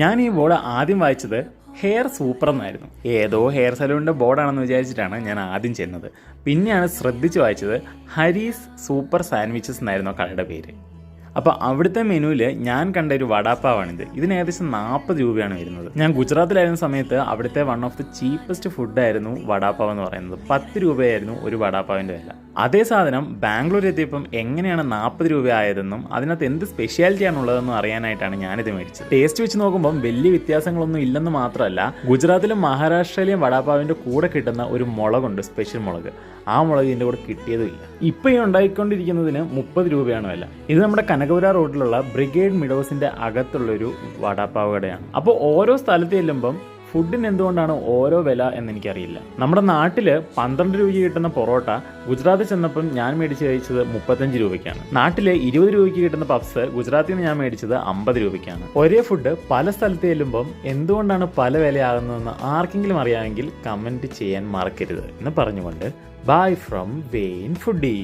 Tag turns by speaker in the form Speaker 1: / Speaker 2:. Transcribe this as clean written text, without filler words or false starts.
Speaker 1: ഞാൻ ഈ ബോർഡ് ആദ്യം വായിച്ചത് ഹെയർ സൂപ്പർ എന്നായിരുന്നു. ഏതോ ഹെയർ സലൂണിൻ്റെ ബോർഡാണെന്ന് വിചാരിച്ചിട്ടാണ് ഞാൻ ആദ്യം ചെന്നത്. പിന്നെയാണ് ശ്രദ്ധിച്ച് വായിച്ചത് ഹരീസ് സൂപ്പർ സാൻഡ്വിച്ചസ് എന്നായിരുന്നു ആ കടയുടെ പേര്. അപ്പോൾ അവിടുത്തെ മെനുവിൽ ഞാൻ കണ്ട ഒരു വടാപ്പാവാണിത്. ഇതിന് ഏകദേശം 40 രൂപയാണ് വരുന്നത്. ഞാൻ ഗുജറാത്തിലായിരുന്ന സമയത്ത് അവിടുത്തെ വൺ ഓഫ് ദി ചീപ്പസ്റ്റ് ഫുഡായിരുന്നു വടാപ്പാവ് എന്ന് പറയുന്നത്. 10 രൂപയായിരുന്നു ഒരു വടാപ്പാവിൻ്റെ വില. അതേ സാധനം ബാംഗ്ലൂർ എത്തിയപ്പം എങ്ങനെയാണ് 40 രൂപ ആയതെന്നും അതിനകത്ത് എന്ത് സ്പെഷ്യാലിറ്റി ആണുള്ളതെന്നും അറിയാനായിട്ടാണ് ഞാനിത് മേടിച്ചത്. ടേസ്റ്റ് വെച്ച് നോക്കുമ്പം വലിയ വ്യത്യാസങ്ങളൊന്നും ഇല്ലെന്ന് മാത്രമല്ല, ഗുജറാത്തിലും മഹാരാഷ്ട്രയിലെയും വടാപ്പാവിൻ്റെ കൂടെ കിട്ടുന്ന ഒരു മുളകുണ്ട്, സ്പെഷ്യൽ മുളക്. ആ മുളക് ഇതിൻ്റെ കൂടെ കിട്ടിയതുമില്ല. ഇപ്പം ഈ ഉണ്ടായിക്കൊണ്ടിരിക്കുന്നതിന് 30 രൂപയാണ് വില. ഇത് നമ്മുടെ കനകപുര റോഡിലുള്ള ബ്രിഗേഡ് മിഡോസിൻ്റെ അകത്തുള്ളൊരു വടാപ്പാവ് കടയാണ്. അപ്പോൾ ഓരോ സ്ഥലത്ത് ചെല്ലുമ്പം ഫുഡിന് എന്തുകൊണ്ടാണ് ഓരോ വില എന്ന് എനിക്കറിയില്ല. നമ്മുടെ നാട്ടിൽ 12 രൂപയ്ക്ക് കിട്ടുന്ന പൊറോട്ട ഗുജറാത്തിൽ ചെന്നപ്പം ഞാൻ മേടിച്ച് കഴിച്ചത് 35 രൂപയ്ക്കാണ്. നാട്ടിൽ 20 രൂപയ്ക്ക് കിട്ടുന്ന പപ്സ് ഗുജറാത്തിൽ നിന്ന് ഞാൻ മേടിച്ചത് 50 രൂപയ്ക്കാണ്. ഒരേ ഫുഡ് പല സ്ഥലത്ത് ചെല്ലുമ്പം എന്തുകൊണ്ടാണ് പല വിലയാകുന്നതെന്ന് ആർക്കെങ്കിലും അറിയാമെങ്കിൽ കമൻറ്റ് ചെയ്യാൻ മറക്കരുത് എന്ന് പറഞ്ഞുകൊണ്ട് ബൈ ഫ്രം വെയിൻ ഫുഡി.